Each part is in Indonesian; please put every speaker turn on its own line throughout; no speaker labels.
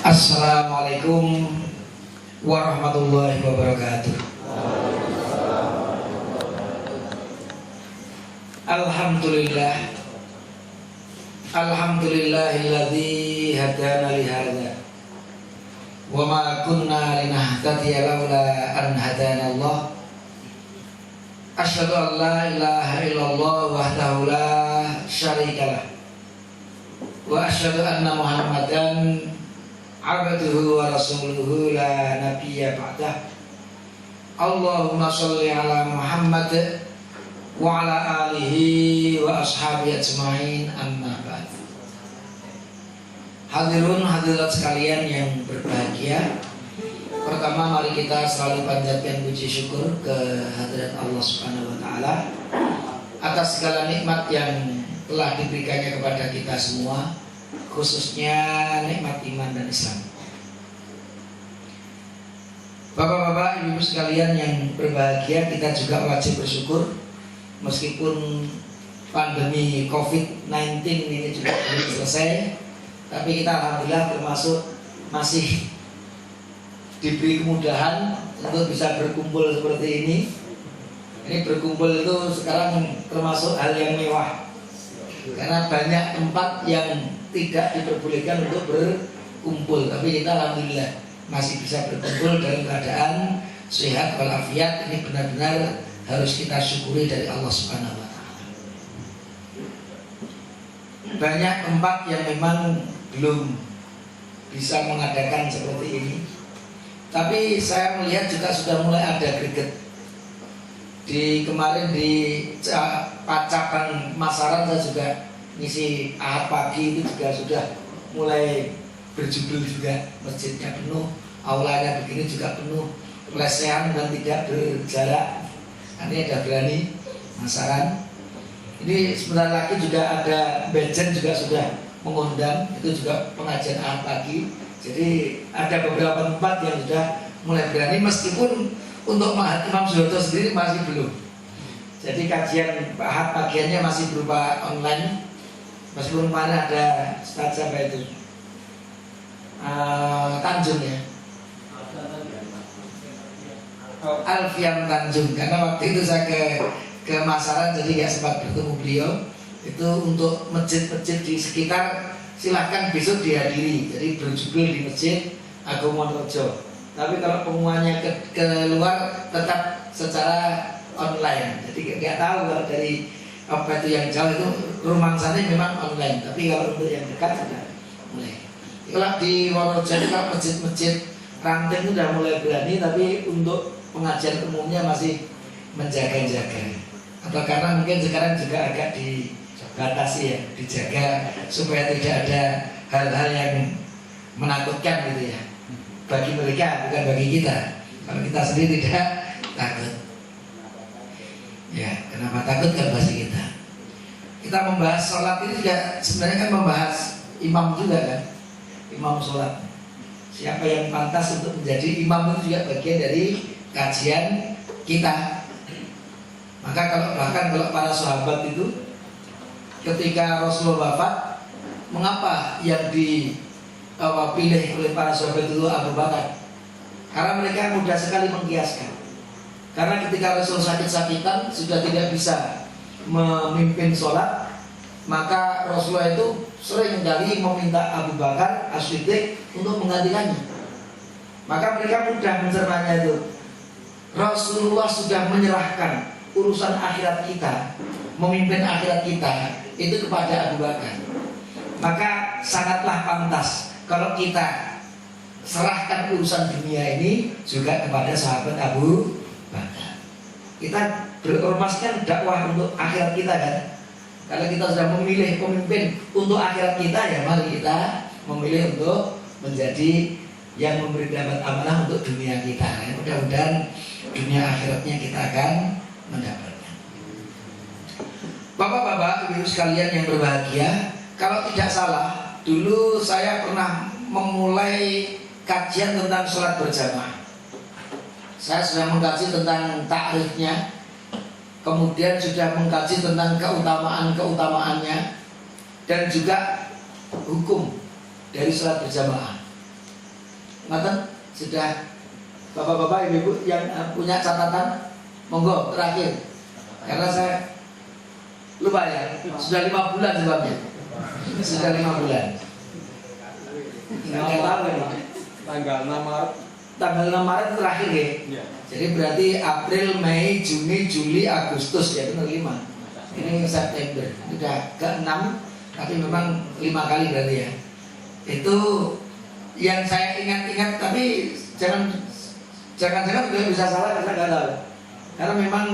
Assalamualaikum warahmatullahi wabarakatuh. Alhamdulillah, alhamdulillahilladzi hadana lihada wa ma kunna linahtadiya laula an hadana Allah. Asyhadu an la ilaha illallah wahdahu la syarikalah wa asyhadu anna Muhammadan abduhu wa rasuluhu la nabiyya ba'dah. Allahumma sholli ala Muhammad wa ala alihi wa ashabihi ajma'in, amma ba'd. Hadirun hadirat sekalian yang berbahagia, pertama mari kita selalu panjatkan puji syukur ke hadirat Allah Subhanahu wa taala atas segala nikmat yang telah diberikannya kepada kita semua, khususnya nikmat iman dan Islam. Bapak-bapak, ibu-ibu sekalian yang berbahagia, kita juga wajib bersyukur meskipun pandemi COVID-19 ini juga belum selesai, tapi kita alhamdulillah termasuk masih diberi kemudahan untuk bisa berkumpul seperti ini. Ini berkumpul itu sekarang termasuk hal yang mewah, karena banyak tempat yang tidak diperbolehkan untuk berkumpul, tapi kita alhamdulillah masih bisa berkumpul dalam keadaan sehat walafiat. Ini benar-benar harus kita syukuri dari Allah Subhanahu wa taala. Banyak tempat yang memang belum bisa mengadakan seperti ini, tapi saya melihat juga sudah mulai ada greget. Kemarin di Pacakan Masaran saya juga ngisi Ahad pagi, itu juga sudah mulai berjubel juga, masjidnya penuh, aulanya begini juga penuh, lesehan dan tidak berjarak. Ini ada berani Masaran. Ini sebentar lagi juga ada Bejen juga sudah mengundang, itu juga pengajian Ahad pagi. Jadi ada beberapa tempat yang sudah mulai berani, meskipun untuk Imam Soeharto sendiri masih belum. Jadi kajian Ahad pagiannya masih berupa online, meskipun mana ada Ustaz siapa itu Tanjung ya, Alfian Tanjung, karena waktu itu saya ke Masaran jadi nggak sempat bertemu beliau. Itu untuk masjid-masjid di sekitar silahkan besok dihadiri, jadi berjubel di masjid Agung Wonorejo. Tapi kalau pengumumannya ke luar tetap secara online. Jadi nggak tahu kalau dari apa itu yang jauh itu rumangsannya memang online, tapi kalau untuk yang dekat sudah mulai. Kalau di Wonorejo itu kalau masjid-masjid Ranting itu sudah mulai berani, tapi untuk pengajian umumnya masih menjaga-jaga. Atau karena mungkin sekarang juga agak dibatasi ya, dijaga supaya tidak ada hal-hal yang menakutkan gitu ya. Bagi mereka, bukan bagi kita. Kalau kita sendiri tidak takut. Ya, kenapa takut kan pasti kita. Kita membahas sholat ini juga sebenarnya kan membahas imam juga kan. Imam sholat, siapa yang pantas untuk menjadi imam itu juga bagian dari kajian kita. Maka bahkan kalau para sahabat itu ketika Rasulullah wafat, mengapa yang dipilih oleh para sahabat itu Abu Bakar? Karena mereka mudah sekali mengkiaskan. Karena ketika Rasul sakit-sakitan sudah tidak bisa memimpin sholat, maka Rasulullah itu sering kali meminta Abu Bakar As-Siddiq untuk menggantikannya. Maka mereka mudah mencernanya itu. Rasulullah sudah menyerahkan urusan akhirat kita, memimpin akhirat kita itu kepada Abu Bakar. Maka sangatlah pantas kalau kita serahkan urusan dunia ini juga kepada sahabat Abu Bakar. Kita berormaskan dakwah untuk akhirat kita kan. Kalau kita sudah memilih pemimpin untuk akhirat kita, ya mari kita memilih untuk menjadi yang memberi dapat amanah untuk dunia kita. Ya, mudah-mudahan dunia akhiratnya kita akan mendapatkan. Bapak-bapak, ibu sekalian yang berbahagia, kalau tidak salah, dulu saya pernah memulai kajian tentang sholat berjamaah. Saya sudah mengkaji tentang takrifnya, kemudian sudah mengkaji tentang keutamaan-keutamaannya, dan juga hukum dari sholat berjamaah. Ngaten sudah bapak-bapak ibu-ibu yang punya catatan, monggo terakhir. Karena saya lupa ya, sudah 5 bulan sebabnya. Sudah 5 bulan. Nggak tahu ini.
Tanggal 6 Maret.
Tanggal 6 Maret terakhir ya.
Ya.
Jadi berarti April, Mei, Juni, Juli, Agustus ya benar 5. Ini September. Sudah ke-6 tapi memang 5 kali berarti ya. Itu yang saya ingat-ingat, tapi jangan-jangan juga bisa salah karena nggak tahu. Karena memang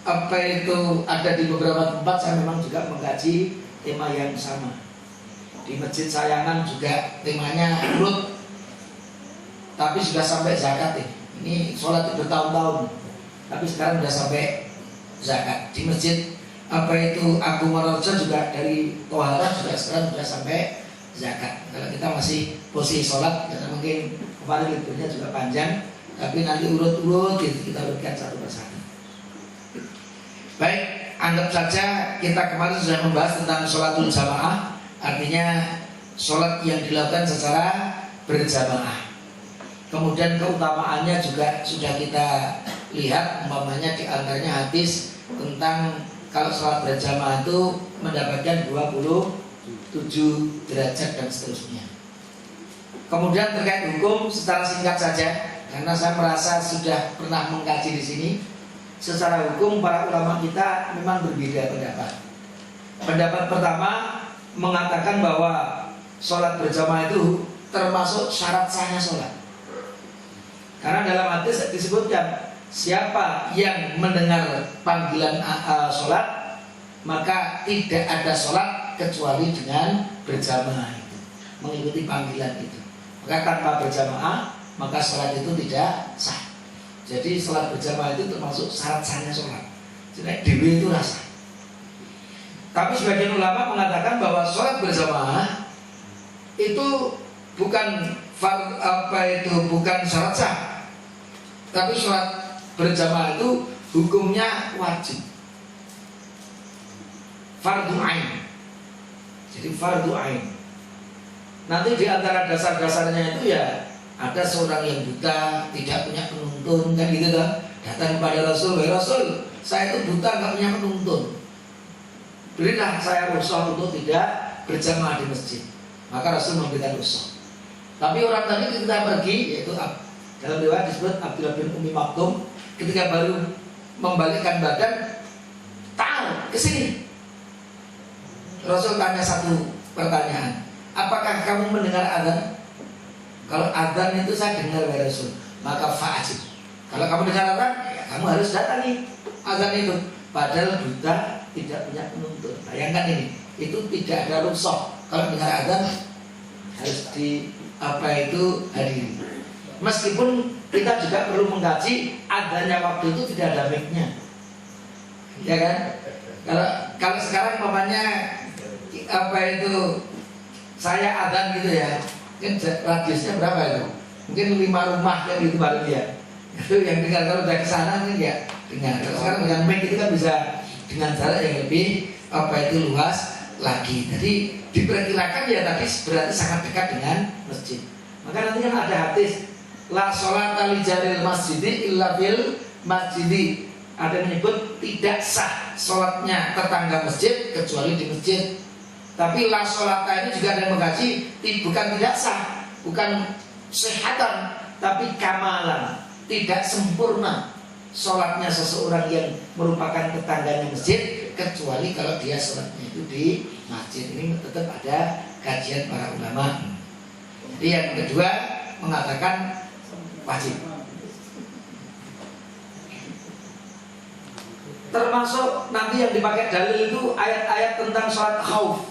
apa itu ada di beberapa tempat saya memang juga mengkaji tema yang sama. Di Masjid Sayangan juga temanya urut, tapi sudah sampai zakat ya. Ini sholat itu bertahun-tahun, tapi sekarang sudah sampai zakat. Di Masjid apa itu Agung Warojo juga dari Tohara juga sekarang sudah sampai zakat. Kalau kita masih posisi sholat, karena mungkin kemarin liburnya juga panjang, tapi nanti urut-urut gitu, kita urutkan satu persatu. Baik, anggap saja kita kemarin sudah membahas tentang sholatul jamaah, artinya sholat yang dilakukan secara berjamaah. Kemudian keutamaannya juga sudah kita lihat, umpamanya di antaranya hadis tentang kalau sholat berjamaah itu mendapatkan 27 derajat dan seterusnya. Kemudian terkait hukum secara singkat saja, karena saya merasa sudah pernah mengkaji di sini. Secara hukum para ulama kita memang berbeda pendapat. Pendapat pertama mengatakan bahwa sholat berjamaah itu termasuk syarat sahnya sholat. Karena dalam hadis disebutkan siapa yang mendengar panggilan sholat maka tidak ada sholat kecuali dengan berjamaah itu, mengikuti panggilan itu. Maka tanpa berjamaah maka sholat itu tidak sah. Jadi sholat berjamaah itu termasuk syarat sahnya sholat. Jadi dewi itu rasa. Tapi sebagian ulama mengatakan bahwa sholat berjamaah itu bukan bukan syarat sah, tapi sholat berjamaah itu hukumnya wajib, fardu ain. Jadi fardu ain. Nanti di antara dasar-dasarnya itu ya ada seorang yang buta, tidak punya penuntun, kan gitu kan? Datang kepada Rasul, "Wahai Rasul, saya itu buta, nggak punya penuntun. Berilah saya rukhsah untuk tidak berjamaah di masjid." Maka Rasul memberikan rukhsah. Tapi orang tadi ketika pergi, yaitu dalam riwayat disebut Abdullah bin Umi Maktum, ketika baru membalikkan badan, "Ta'al, kesini." Rasul tanya satu pertanyaan, "Apakah kamu mendengar adzan?" Kalau adzan itu saya dengar dari Rasul, maka fa'ajib. Kalau kamu dengar adzan, ya kamu harus datangi adzan itu. Padahal buta, tidak punya penuntun. Bayangkan ini, itu tidak ada rukhsah. Kalau dengar adzan harus hadiri. Meskipun kita juga perlu mengkaji adzannya waktu itu tidak ada mic-nya, ya kan? Kalau sekarang mamanya saya adzan gitu ya, kan radiusnya berapa itu? Mungkin 5 rumah kan gitu baru ya. Itu yang dengar. Kalau udah kesana kan ya dengar. Kalau sekarang dengan mic itu kan bisa dengan jarak yang lebih luas lagi. Jadi diperkirakan ya tadi berarti sangat dekat dengan masjid. Maka nanti kan ada hadis la sholata li jaril masjidi illa bil masjidi. Ada yang menyebut tidak sah sholatnya tetangga masjid kecuali di masjid. Tapi la sholata ini juga ada yang mengkaji, bukan tidak sah, bukan sehatan, tapi kamalan, tidak sempurna sholatnya seseorang yang merupakan tetangganya masjid kecuali kalau dia sholatnya itu di masjid. Ini tetap ada kajian para ulama. Jadi yang kedua mengatakan wajib. Termasuk nanti yang dipakai dalil itu ayat-ayat tentang sholat khauf.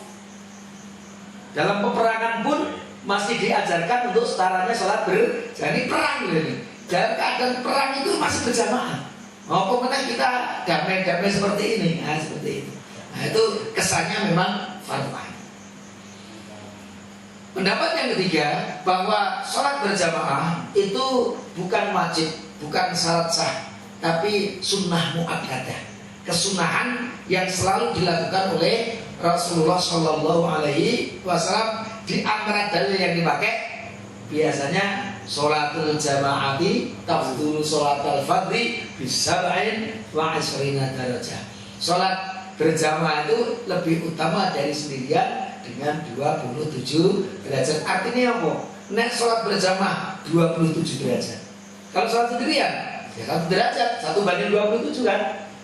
Dalam peperangan pun masih diajarkan untuk setaranya sholat jadi perang ini. Dalam keadaan perang itu masih berjamaah. Maupun kita damai-damai seperti ini, seperti itu. Nah itu kesannya memang fardu ain. Pendapat yang ketiga bahwa sholat berjamaah itu bukan wajib, bukan syarat sah, tapi sunnah muakkadah, kesunahan yang selalu dilakukan oleh Rasulullah Shallallahu Alaihi Wasallam. Di antara dalil yang dipakai biasanya sholatul jama'ati tafdulu sholatul fardhi bisab'in wa asrina darajah. Sholat berjamaah itu lebih utama dari sendirian dengan 27 derajat. Artinya apa? Nek sholat berjamaah 27 derajat. Kalau sholat sendirian ya 1 derajat, 1/27 kan.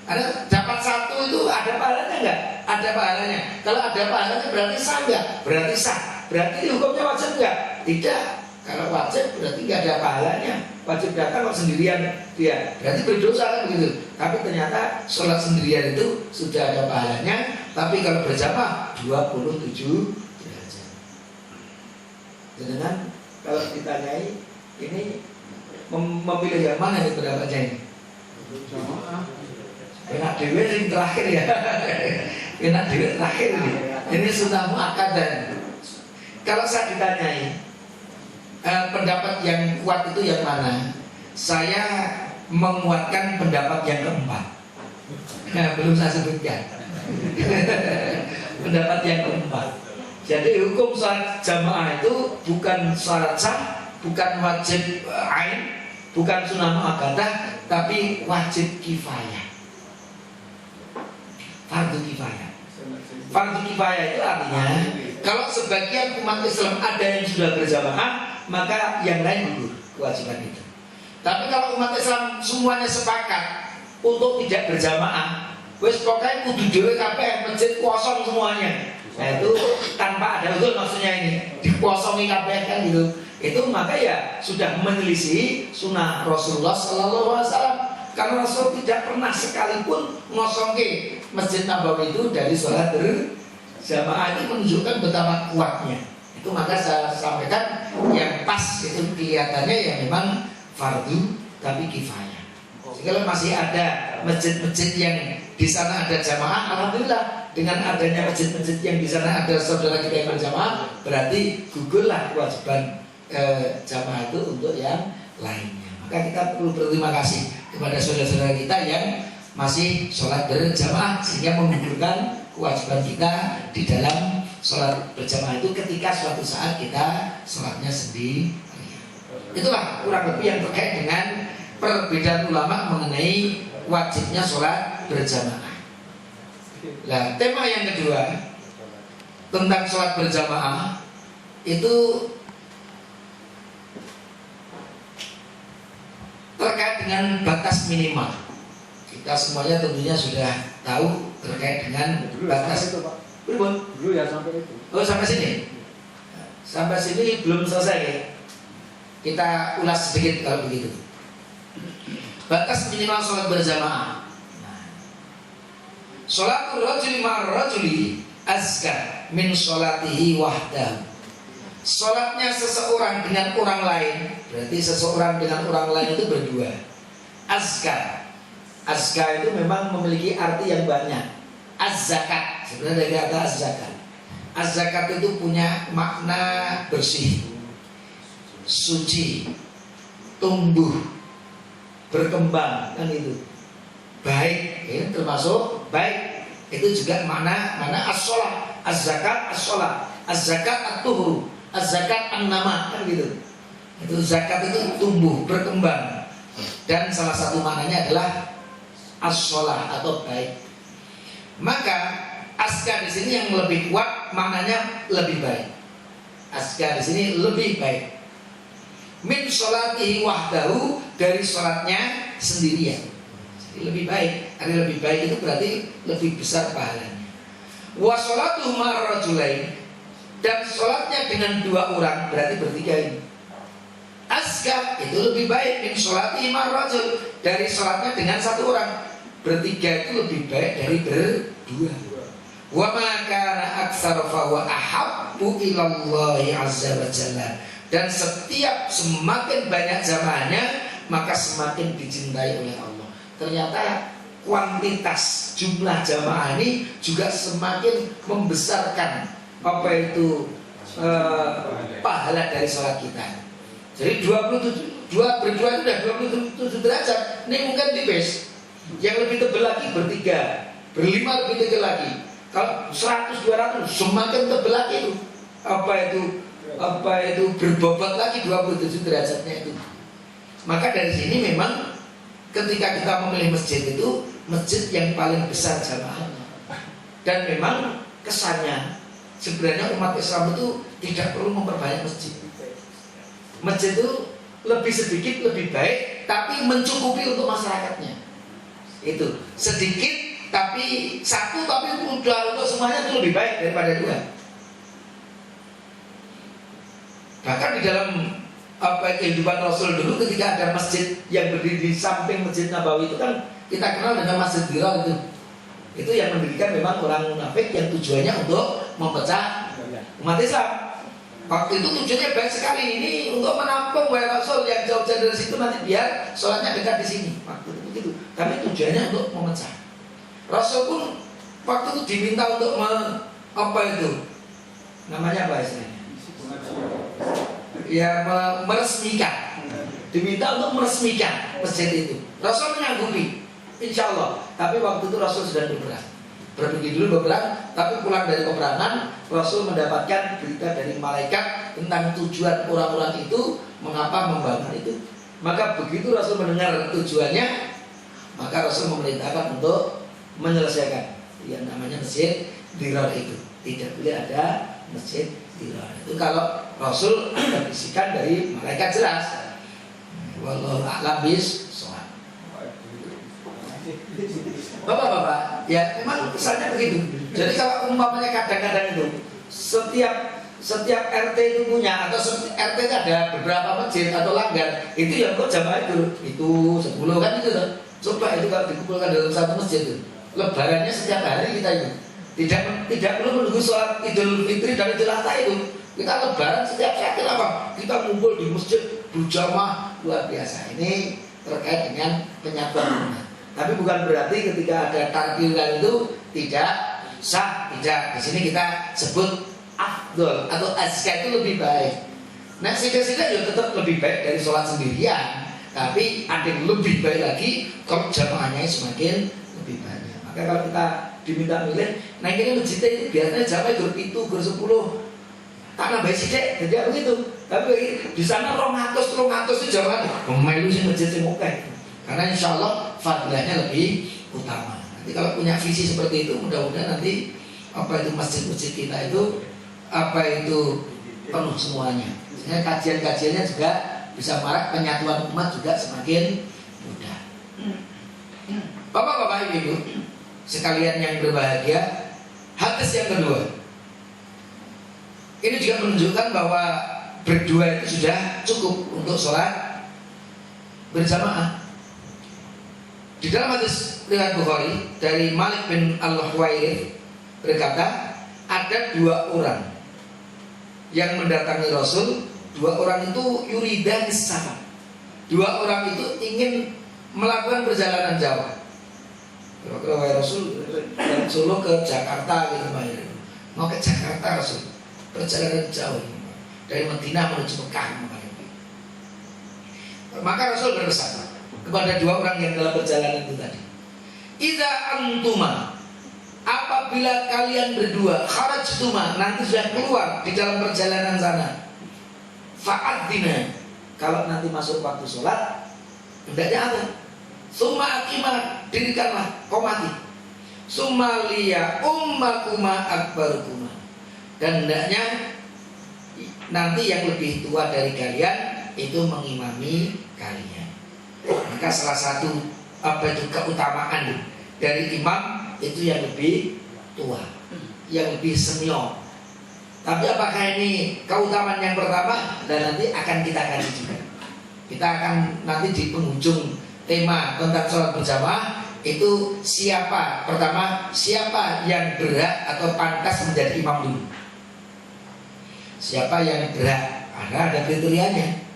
Ada dapat 1 itu ada pahalanya enggak? Ada pahalanya. Kalau ada pahalanya berarti sah enggak? Berarti sah. Berarti hukumnya wajib enggak? Tidak. Kalau wajib berarti enggak ada pahalanya. Wajib datang kalau sendirian dia. Berarti berdosa kan begitu. Tapi ternyata sholat sendirian itu sudah ada pahalanya. Tapi kalau berjamaah 27 derajat. Dengan kalau ditanyai ini memilih yang mana nih pendapatnya ini? Enak dewe yang terakhir ya. Enak dewe terakhir ini. Ini sunnah muakkadah. Kalau saya ditanyai pendapat yang kuat itu yang mana? Saya menguatkan pendapat yang keempat. Nah, belum saya sebutkan. Pendapat yang keempat. Jadi hukum sholat jamaah itu bukan syarat sah, bukan wajib ain, bukan sunnah muakkadah, tapi wajib kifayah. Fardu kifayah. Fardu kifayah itu artinya kalau sebagian umat Islam ada yang sudah berjamaah, maka yang lain gugur kewajiban itu. Tapi kalau umat Islam semuanya sepakat untuk tidak berjamaah, wes pokoknya kudu dhewe kabeh masjid kosong semuanya. Nah itu tanpa ada usul maksudnya ini dikosongi kabeh kan gitu. Itu maka ya sudah menyelisih sunnah Rasulullah Sallallahu Alaihi Wasallam. Karena Rasul tidak pernah sekalipun ngosongke Masjid Nabawi itu dari sholat berjamaah. Ini menunjukkan betapa kuatnya. Itu maka saya sampaikan yang pas itu kelihatannya ya memang fardu tapi kifayah. Kalau masih ada masjid-masjid yang di sana ada jamaah, alhamdulillah. Dengan adanya masjid-masjid yang di sana ada saudara kita yang berjamaah, berarti gugurlah kewajiban jamaah itu untuk yang lainnya. Maka kita perlu berterima kasih kepada saudara-saudara kita yang masih sholat berjamaah sehingga menggugurkan kewajiban kita di dalam sholat berjamaah itu ketika suatu saat kita sholatnya sendiri. Itulah kurang lebih yang terkait dengan perbedaan ulama mengenai wajibnya sholat berjamaah. Nah, tema yang kedua tentang sholat berjamaah itu terkait dengan batas minimal. Kita semuanya tentunya sudah tahu terkait dengan batas.
Dulu ya sampai itu.
Oh sampai sini. Sampai sini belum selesai ya. Kita ulas sedikit kalau begitu. Batas minimal sholat berjamaah. Sholatul rajuli ma'ar rajuli azka min sholatihi wahdahu. Sholatnya seseorang dengan orang lain, berarti seseorang dengan orang lain itu berdua. Azka. Azka itu memang memiliki arti yang banyak. Az-zakat, sebenarnya dari kata az-zakat. Az-zakat itu punya makna bersih, suci, tumbuh, berkembang, kan itu. Baik, ya, termasuk baik. Itu juga mana as-sholat, az-zakat, as-sholat, az-zakat at-tuhru, az-zakat an-nama, kan gitu. Itu zakat itu tumbuh, berkembang. Dan salah satu maknanya adalah as-sholat atau baik. Maka aska di sini yang lebih kuat maknanya lebih baik. Aska di sini lebih baik. Min sholatihi wahdahu, dari sholatnya sendirian. Jadi lebih baik. Arti lebih baik itu berarti lebih besar pahalanya. Wa sholatuhu ma'ar rajulain, dan sholatnya dengan dua orang berarti bertiga ini. Aska itu lebih baik min sholatihi ma'ar rajul, dari sholatnya dengan satu orang. Bertiga itu lebih baik dari berdua. Wa ma kana aktsara fa wa ahabbu ilallahi azza wa jalla, dan setiap semakin banyak jamaahnya maka semakin dicintai oleh Allah. Ternyata kuantitas jumlah jamaah ini juga semakin membesarkan apa itu pahala dari sholat kita. Jadi 27 berdua itu udah 27 derajat. Ini mungkin tipis. Yang lebih tebal lagi bertiga, berlima lebih tebal lagi. Kalau 100, 200 semakin tebal lagi itu. Apa itu berbobot lagi 27 derajatnya itu. Maka dari sini memang ketika kita memilih masjid itu masjid yang paling besar jamaahnya. Dan memang kesannya sebenarnya umat Islam itu tidak perlu memperbanyak masjid. Masjid itu lebih sedikit lebih baik, tapi mencukupi untuk masyarakatnya. Itu sedikit tapi satu tapi udah untuk semuanya itu lebih baik daripada dua. Bahkan di dalam kehidupan Rasul dulu ketika ada masjid yang berdiri di samping Masjid Nabawi itu kan kita kenal dengan Masjid Dirar itu. Itu yang mendirikan memang orang munafik yang tujuannya untuk memecah umat Islam. Waktu itu tujuannya baik sekali, ini untuk menampung wahai Rasul yang jauh-jauh dari situ nanti biar sholatnya dekat di sini. Waktu itu begitu. Tapi tujuannya untuk memecah. Rasul pun waktu itu diminta untuk namanya apa istilahnya? Ya meresmikan. Diminta untuk meresmikan masjid itu. Rasul menyanggupi, insya Allah. Tapi waktu itu Rasul sedang berperang. Pergi dulu berperang, tapi pulang dari peperangan Rasul mendapatkan berita dari malaikat tentang tujuan orang-orang itu mengapa membangun itu. Maka begitu Rasul mendengar tujuannya, maka Rasul memerintahkan untuk menyelesaikan yang namanya Masjid Dirar itu. Tidak boleh ada Masjid Dirar. Itu kalau Rasul bisikan dari malaikat jelas. Wallahu a'lam bishawab. Bapak-bapak, ya memang kesannya begitu. Jadi kalau umpamanya kadang-kadang itu setiap RT itu punya atau RT itu ada beberapa masjid atau langgar, itu yang kok jamaah itu 10 kan itu kan. Coba itu kalau dikumpulkan dalam satu masjid itu, lebarannya setiap hari kita itu. Tidak perlu menunggu sholat Idul Fitri dan Idul Adha itu. Kita lebaran setiap saat apa? Kita ngumpul di masjid berjamaah luar biasa. Ini terkait dengan penyatuan umat. Tapi bukan berarti ketika ada takbiran itu tidak sah, tidak. Di sini kita sebut afdol atau azka itu lebih baik. Nah, sehingga ya tetap lebih baik dari sholat sendirian. Tapi ada yang lebih baik lagi kalau jamaahnya semakin lebih banyak. Maka kalau kita diminta milih, nah ini masjid itu biasanya jamaah grup itu grup 10 tak nambah sidik, jadi begitu. Tapi di sana 200 itu jamaah melu sih masjid yang oke. Karena insya Allah fadilahnya lebih utama. Nanti kalau punya visi seperti itu, mudah-mudahan nanti masjid-masjid kita itu penuh semuanya. Sehingga kajian-kajiannya juga bisa marak, penyatuan umat juga semakin mudah. Bapak-bapak, ibu sekalian yang berbahagia, hadis yang kedua. Ini juga menunjukkan bahwa berdua itu sudah cukup untuk sholat berjamaah. Di dalam hadis riwayat Bukhari dari Malik bin Al-Huwairith berkata, ada 2 orang yang mendatangi Rasul. 2 orang itu yuridan safar. 2 orang itu ingin melakukan perjalanan jauh. Kira-kira Rasul dari Solo ke Jakarta gitu, mau ke Jakarta Rasul, perjalanan jauh dari Madinah menuju Mekah. Maka Rasul berpesan kepada 2 orang yang dalam perjalanan itu tadi, idza antuma, apabila kalian berdua kharajtuma, nanti sudah keluar di dalam perjalanan sana, fa'adzina, kalau nanti masuk waktu sholat hendaknya ada, summa aqima, dirikanlah qomati, summa liya ummakuma akbarukuma, dan hendaknya nanti yang lebih tua dari kalian itu mengimami kalian. Maka salah satu keutamaan dari imam itu yang lebih tua, yang lebih senior. Tapi apakah ini keutamaan yang pertama? Dan nanti akan kita kaji juga. Kita akan nanti di penghujung tema tentang sholat berjamaah itu pertama siapa yang berhak atau pantas menjadi imam dulu. Siapa yang berhak? Karena ada kriterianya.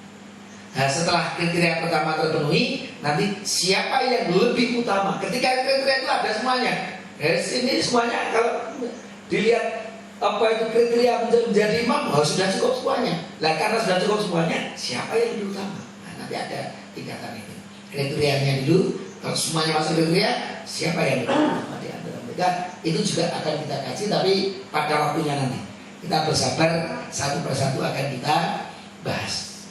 Nah, setelah kriteria pertama terpenuhi, nanti siapa yang lebih utama. Ketika kriteria itu ada semuanya. Dari sini semuanya kalau dilihat kriteria menjadi imam, sudah cukup semuanya. Nah, karena sudah cukup semuanya, siapa yang lebih utama? Nah, nanti ada tingkatan itu. Kriterianya dulu, kalau semuanya masuk kriteria, siapa yang lebih utama di antara mereka? Itu juga akan kita kaji, tapi pada waktunya nanti. Kita bersabar, satu persatu akan kita bahas.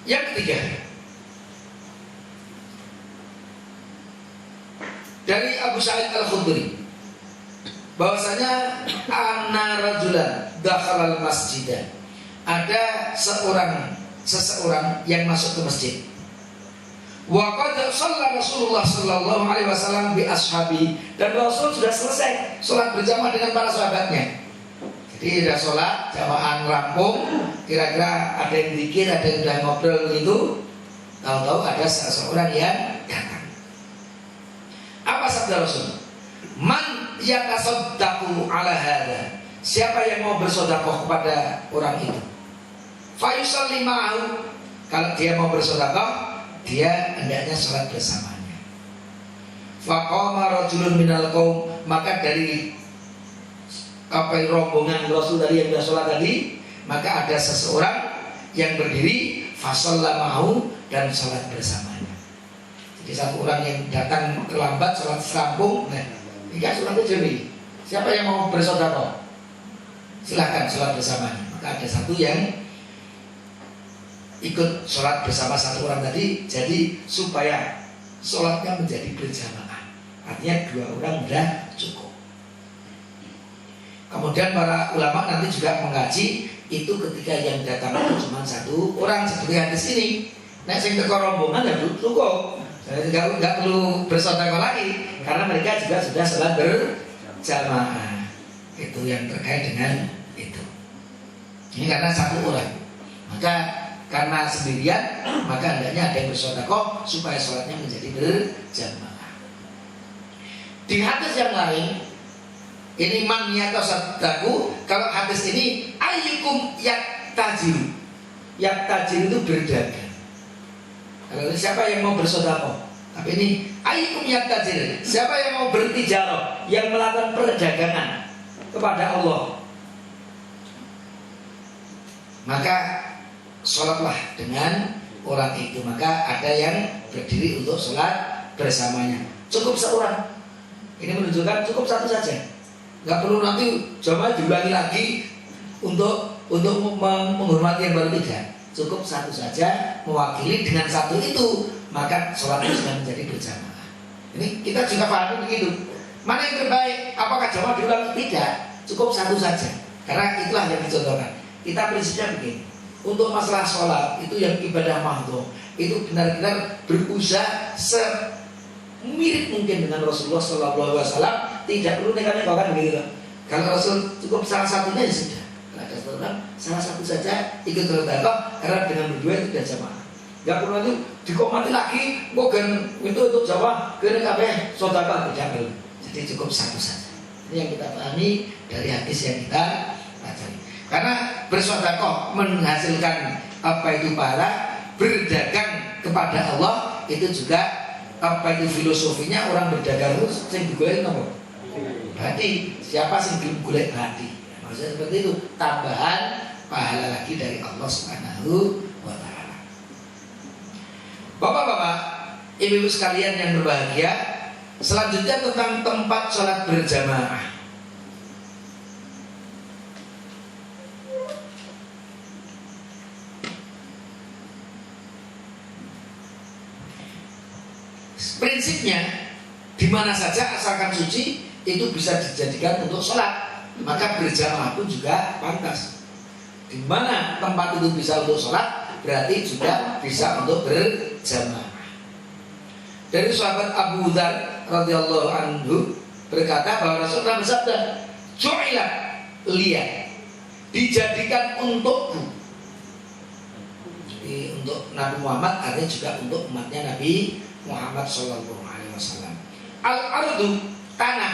Yang ketiga, dari Abu Sa'id Al-Khudri, bahwasanya anna rajulan dakhalal masjidah, ada seseorang yang masuk ke masjid. Wa qad shalla Rasulullah sallallahu alaihi wasallam bi ashabi, dan Rasul sudah selesai sholat berjamaah dengan para sahabatnya. Jadi sudah sholat jamaah rampung, kira-kira ada yang zikir, ada yang udah ngobrol begitu. Tahu-tahu ada seseorang yang datang. Apa sabda Rasul? Man yatasaddaqu ala hadza, siapa yang mau bersedekah kepada orang itu? Fa yusalli ma'ahu, kalau dia mau bersedekah, dia hendaknya sholat bersamanya. Faqama rajulun minal qaum, maka dari rombongan Rasul tadi yang sudah sholat tadi, maka ada seseorang yang berdiri, fasalla ma'ahu, dan sholat bersamanya. Jadi satu orang yang datang terlambat sholat serampung, nah, ini sholat berjamaah. Siapa yang mau bersedekah? Silahkan sholat bersamanya. Maka ada satu yang ikut sholat bersama satu orang tadi, jadi supaya sholatnya menjadi berjamaah. Artinya dua orang sudah cukup. Kemudian para ulama nanti juga mengkaji itu ketika yang datang itu cuma satu orang, seperti hadis ini. Nah, sing teko rombongan ya cukup. Jadi nggak perlu bersedekah lagi, karena mereka juga sudah sholat berjamaah. Itu yang terkait dengan itu. Ini karena satu orang, maka karena sendirian, maka hendaknya ada yang bersedekah supaya sholatnya menjadi berjamaah. Di hadis yang lain, ini man yatasaddaqu, kalau hadis ini ayyukum yaktajiru. Yaktajiru itu berdagang. Kalau ini siapa yang mau bersedekah? Tapi ini ayyukum yaktajir, siapa yang mau bertijarah, yang melakukan perdagangan kepada Allah, maka sholatlah dengan orang itu. Maka ada yang berdiri untuk sholat bersamanya. Cukup seorang. Ini menunjukkan cukup satu saja. Nggak perlu nanti jamaah diulangi lagi untuk menghormati yang baru, tidak. Cukup satu saja mewakili, dengan satu itu maka sholatnya sudah menjadi berjamaah. Ini kita juga pahami begitu. Mana yang terbaik? Apakah jamaah diulangi? Tidak. Cukup satu saja. Karena itulah yang dicontohkan. Kita prinsipnya begini. Untuk masalah sholat itu yang ibadah mahdhah, itu benar-benar berusaha semirip mungkin dengan Rasulullah SAW. Tidak perlu nekat-nekat begitu. Kalau Rasul cukup salah satunya ya sudah. Kalau ada satu orang, salah satu saja ikut bersedekah, karena dengan berdua itu sudah jamaah. Gak perlu nanti dikomati lagi, bukan itu untuk jamaah, kena kabeh sedekah, tidak perlu. Jadi cukup satu saja. Ini yang kita pahami dari hadis yang kita pelajari. Karena bersedekah menghasilkan apa itu pahala, berdagang kepada Allah itu juga apa itu filosofinya. Orang berdagang itu sing digolek apa? Hati. Siapa sing digolek hati? Maksudnya seperti itu, tambahan pahala lagi dari Allah Subhanahu wa taala. Bapak-bapak, ibu-ibu sekalian yang berbahagia, selanjutnya tentang tempat sholat berjamaah. Prinsipnya, di mana saja asalkan suci itu bisa dijadikan untuk sholat, maka berjamaah pun juga pantas. Di mana tempat itu bisa untuk sholat, berarti juga bisa untuk berjamaah. Dari sahabat Abu Dzar radhiyallahu anhu berkata bahwa Rasulullah bersabda, "Ju'ilat liya," dijadikan untukku. Jadi untuk Nabi Muhammad, artinya juga untuk umatnya Nabi Muhammad Sallallahu Alaihi Wasallam. Al-ardu, tanah,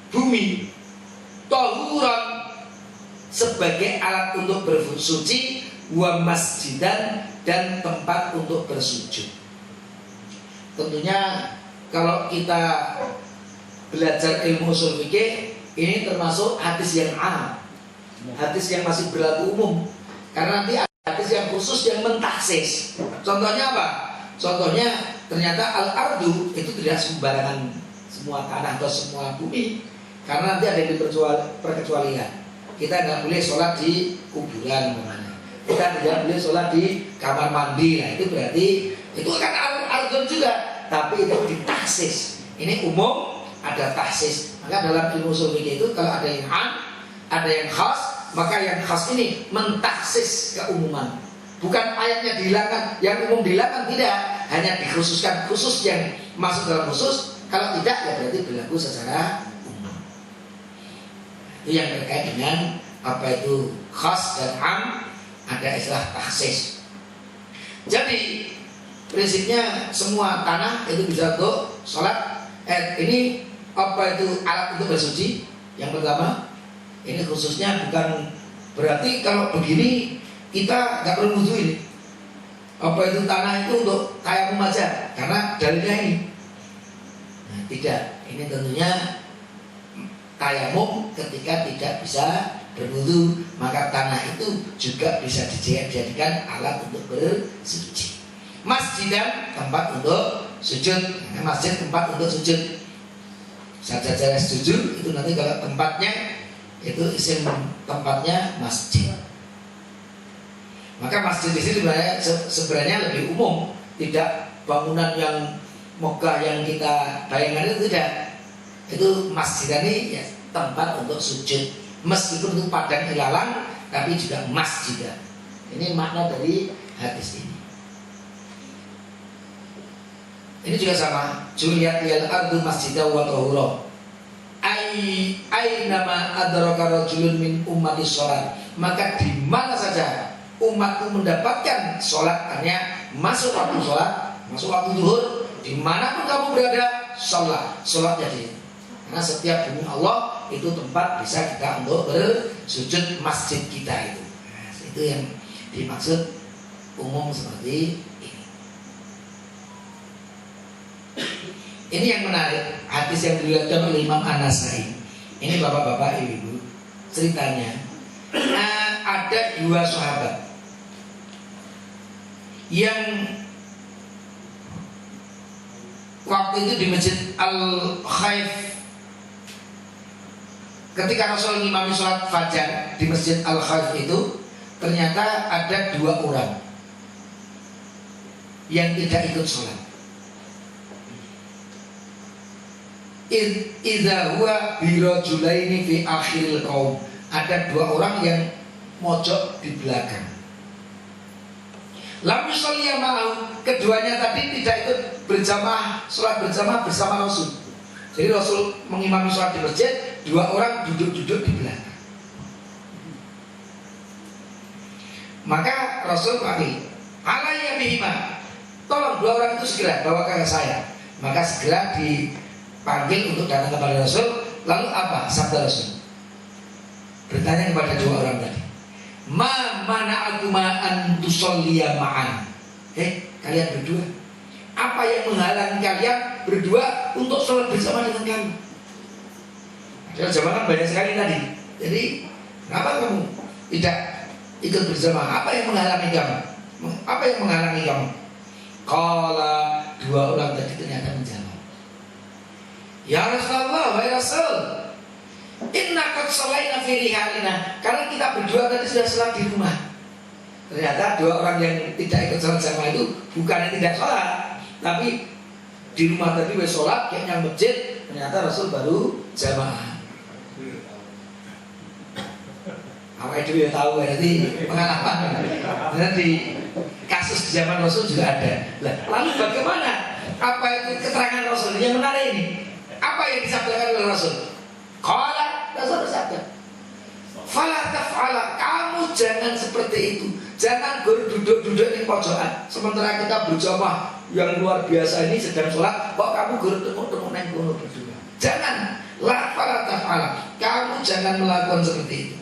bumi, tahuran, sebagai alat untuk bersuci, wa masjidan, dan tempat untuk bersujud. Tentunya kalau kita belajar ilmu ushul fikih, ini termasuk hadis yang am, hadis yang masih berlaku umum. Karena nanti ada hadis yang khusus yang mentaksis. Contohnya apa? Contohnya ternyata al-ardu itu tidak sembarangan semua tanah atau semua bumi. Karena nanti ada perkecualian. Kita nggak boleh sholat di kuburan namanya. Kita tidak boleh sholat di kamar mandi. Nah itu berarti itu kan ardon juga, tapi itu ditaksis. Ini umum, ada taksis. Maka dalam ilmu usul fikih itu kalau ada yang am, ada yang khas, maka yang khas ini mentaksis keumuman. Bukan ayatnya dihilangkan, yang umum dihilangkan, tidak. Hanya dikhususkan khusus yang masuk dalam khusus. Kalau tidak ya berarti berlaku secara umum. Itu yang terkait dengan apa itu khas dan am, ada istilah taksis. Jadi prinsipnya semua tanah itu bisa untuk sholat. Ini apa itu alat untuk bersuci? Yang pertama, ini khususnya bukan berarti kalau begini kita nggak perlu wudhu ini. Apa itu tanah itu untuk tayamum aja? Karena dalilnya ini. Nah, tidak. Ini tentunya tayamum ketika tidak bisa berwudhu, maka tanah itu juga bisa dijadikan alat untuk bersuci. Masjid dan tempat untuk sujud. Nah, masjid tempat untuk sujud. Saja sujud itu nanti kalau tempatnya itu isim tempatnya masjid. Maka masjid di sini sebenarnya lebih umum, tidak bangunan yang megah yang kita bayangkan itu tidak. Itu masjid ini ya tempat untuk sujud. Meskipun itu padang ilalang, tapi juga masjid. Ini makna dari hadis ini. Ini juga sama. Juliat lil ardu masjidah wa tahura. Ai nama adraka rajulun min ummati sholat. Maka di mana saja umatku mendapatkan sholat, artinya masuk waktu sholat, masuk waktu zuhur, dimanapun kamu berada, sholat jadi. Karena setiap bumi Allah itu tempat bisa kita untuk bersujud, masjid kita itu. Nah, itu yang dimaksud umum seperti ini. Ini yang menarik, hadis yang diriwayatkan oleh Imam An-Nasai. Ini bapak-bapak, ibu-ibu, ceritanya ada dua sahabat yang waktu itu di Masjid Al-Khaif, ketika Rasul mengimami sholat fajar di Masjid Al-Khaif itu, ternyata ada dua orang yang tidak ikut sholat. Idza huwa birajulaini fi akhiril qaum. Ada dua orang yang mojok di belakang. Lam yusalli ma'ahu, keduanya tadi tidak ikut berjamaah, sholat berjamaah bersama Rasul. Jadi Rasul mengimami sholat di masjid, dua orang duduk-duduk di belakang. Maka Rasul panggil, alayya bihima, tolong dua orang itu segera bawa ke saya. Maka segera dipanggil untuk datang kepada Rasul. Lalu apa sabda Rasul? Bertanya kepada dua orang tadi, ma mana'akuma an tusolliya ma'an. Kalian berdua, apa yang menghalangi kalian berdua untuk sholat bersama dengan kami? Ada jamaah banyak sekali tadi. Jadi kenapa kamu tidak ikut bersama? Apa yang menghalangi kamu? Apa yang menghalangi kamu? Kala dua orang tadi ternyata menjawab, ya Rasulullah, wahai Rasul, inna qad shalaina fi rihalina. Karena kita berdua tadi sudah sholat di rumah. Ternyata dua orang yang tidak ikut sholat sama itu bukannya tidak sholat, tapi di rumah tadi wes sholat, kayaknya masjid. Ternyata Rasul baru jamaah. Apa itu ya tahu ya, nanti pengalaman. Nanti kasus di zaman Rasul juga ada. Lalu bagaimana? Apa itu keterangan Rasul yang menarik ini? Apa yang disampaikan oleh Rasul? Qala, Rasul bersabda, fala taf'ala, kamu jangan seperti itu. Jangan duduk-duduk di pojokan. Sementara kita berjamaah yang luar biasa ini sedang sholat, kok kamu tengok-tengok naik gunung berdua. Jangan, la fala taf'ala, kamu jangan melakukan seperti itu.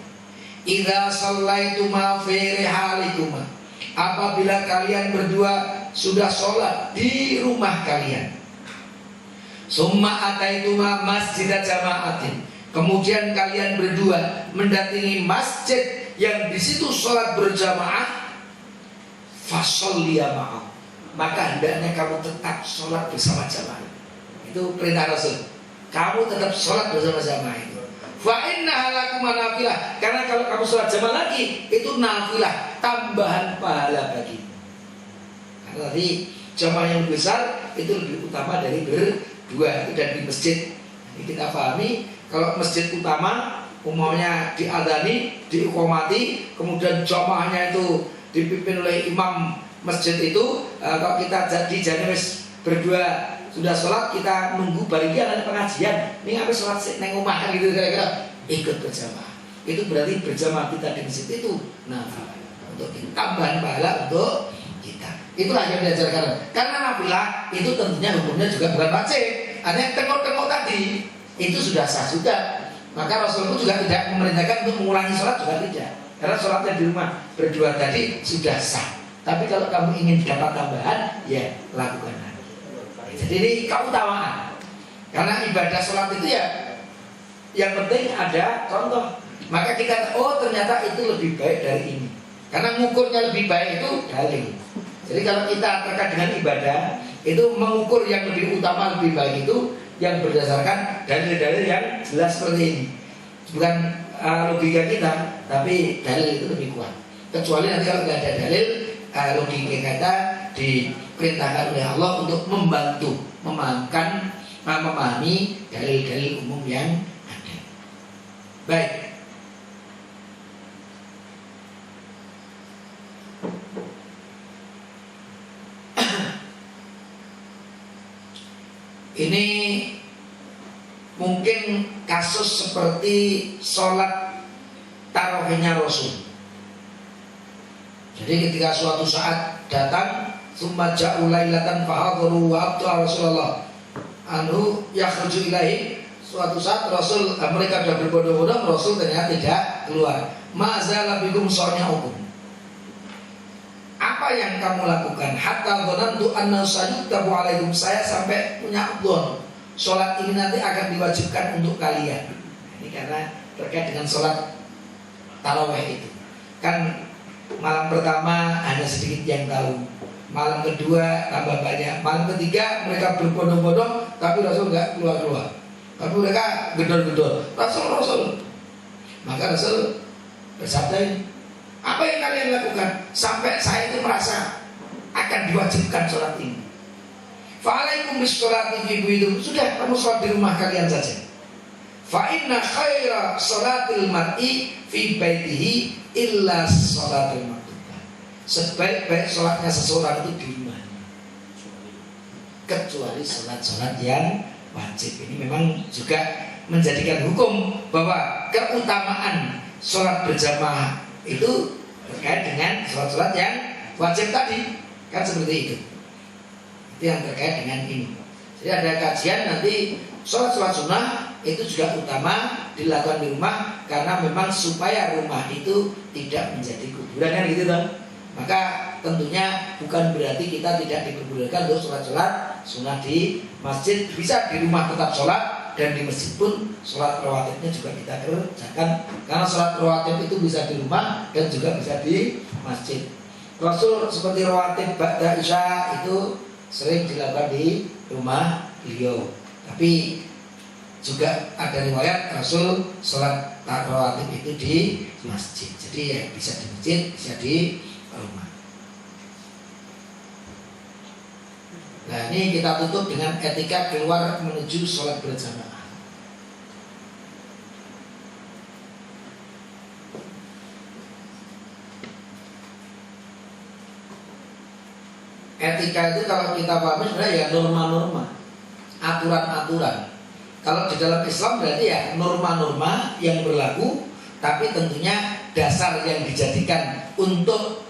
Idza shallaituma fi rihalikuma, apabila kalian berdua sudah sholat di rumah kalian, summa ataituma masjidat jama'atin, kemudian kalian berdua mendatangi masjid yang di situ sholat berjamaah, fasholliya ma'am, maka hendaknya kamu tetap sholat bersama jamaah. Itu perintah Rasul. Kamu tetap sholat bersama jamaah itu. Fa innaha lakum nafilah. Karena kalau kamu sholat jamaah lagi itu nafilah, tambahan pahala bagimu. Karena tadi jamaah yang besar itu lebih utama dari berdua itu dan di masjid. Ini kita pahami kalau masjid utama umumnya diadani, diiqomati, kemudian jamaahnya itu dipimpin oleh imam masjid itu. Kalau kita jadi berdua sudah sholat, kita nunggu barisan ada pengajian. Ini apa sholat neng rumah gitu kira-kira, ikut berjamaah. Itu berarti berjamaah kita di masjid itu. Nah, untuk tambahan pahala untuk kita. Itulah yang diajarkan. Karena nafilah itu tentunya hukumnya juga bukan wajib. Artinya tengok-tengok tadi itu sudah sah juga. Maka Rasulullah juga tidak memerintahkan untuk mengulangi sholat, juga tidak. Karena sholatnya di rumah berdua tadi sudah sah. Tapi kalau kamu ingin dapat tambahan, ya lakukan. Jadi ini keutamaan. Karena ibadah sholat itu ya yang penting ada contoh. Maka kita ternyata itu lebih baik dari ini. Karena mengukurnya lebih baik itu dalil. Jadi kalau kita terkait dengan ibadah itu mengukur yang lebih utama lebih baik itu yang berdasarkan dalil-dalil yang jelas seperti ini. Bukan logika kita, tapi dalil itu lebih kuat. Kecuali nanti kalau tidak ada dalil, logika kita diperintahkan oleh Allah untuk membantu memahami dalil-dalil umum yang ada. Baik. Ini mungkin kasus seperti sholat tarawihnya Rasul. Jadi ketika suatu saat datang summa ja'u lailatan fahadharu wa abta Rasulullah anhu yakhruju ilaihi. Suatu saat Rasul mereka sudah berbondong-bondong, Rasul ternyata tidak keluar. Ma'zala bikum hukum. Apa yang kamu lakukan? Hatta dhanantu anna sayuktabu alaikum. Saya sampai punya dhon, sholat ini nanti akan diwajibkan untuk kalian. Ini karena terkait dengan sholat tarawih itu. Kan malam pertama hanya sedikit yang tahu, malam kedua tambah banyak, malam ketiga mereka berbondong-bondong, tapi Rasul nggak keluar-keluar. Tapi mereka gedor-gedor, Rasul. Maka Rasul bersabda, apa yang kalian lakukan sampai saya itu merasa akan diwajibkan sholat ini? Fa'alaikum bisholati fi buyutikum. Sudah, kamu sholat di rumah kalian saja. Fa inna khaira sholatil mar'i fi baitihi illa sholatil maktubah. Sebaik-baik sholatnya seseorang itu di rumah, kecuali sholat-sholat yang wajib. Ini memang juga menjadikan hukum bahwa keutamaan sholat berjamaah itu terkait dengan sholat-sholat yang wajib tadi. Kan seperti itu. Itu yang terkait dengan ini. Jadi ada kajian nanti sholat-sholat sunnah itu juga utama dilakukan di rumah, karena memang supaya rumah itu tidak menjadi kuburan, kan gitu dong. Maka tentunya bukan berarti kita tidak diperbolehkan untuk sholat-sholat sunnah di masjid. Bisa di rumah tetap sholat, dan di masjid pun sholat rawatibnya juga kita kerjakan. Karena sholat rawatib itu bisa di rumah dan juga bisa di masjid. Rasul seperti rawatib ba'da isya itu sering dilakukan di rumah beliau. Tapi juga ada riwayat Rasul sholat rawatib itu di masjid. Jadi ya bisa di masjid, bisa di rumah. Nah ini kita tutup dengan etika keluar menuju sholat berjamaah. Etika itu kalau kita pahami sebenarnya ya norma-norma, aturan-aturan. Kalau di dalam Islam berarti ya norma-norma yang berlaku, tapi tentunya dasar yang dijadikan untuk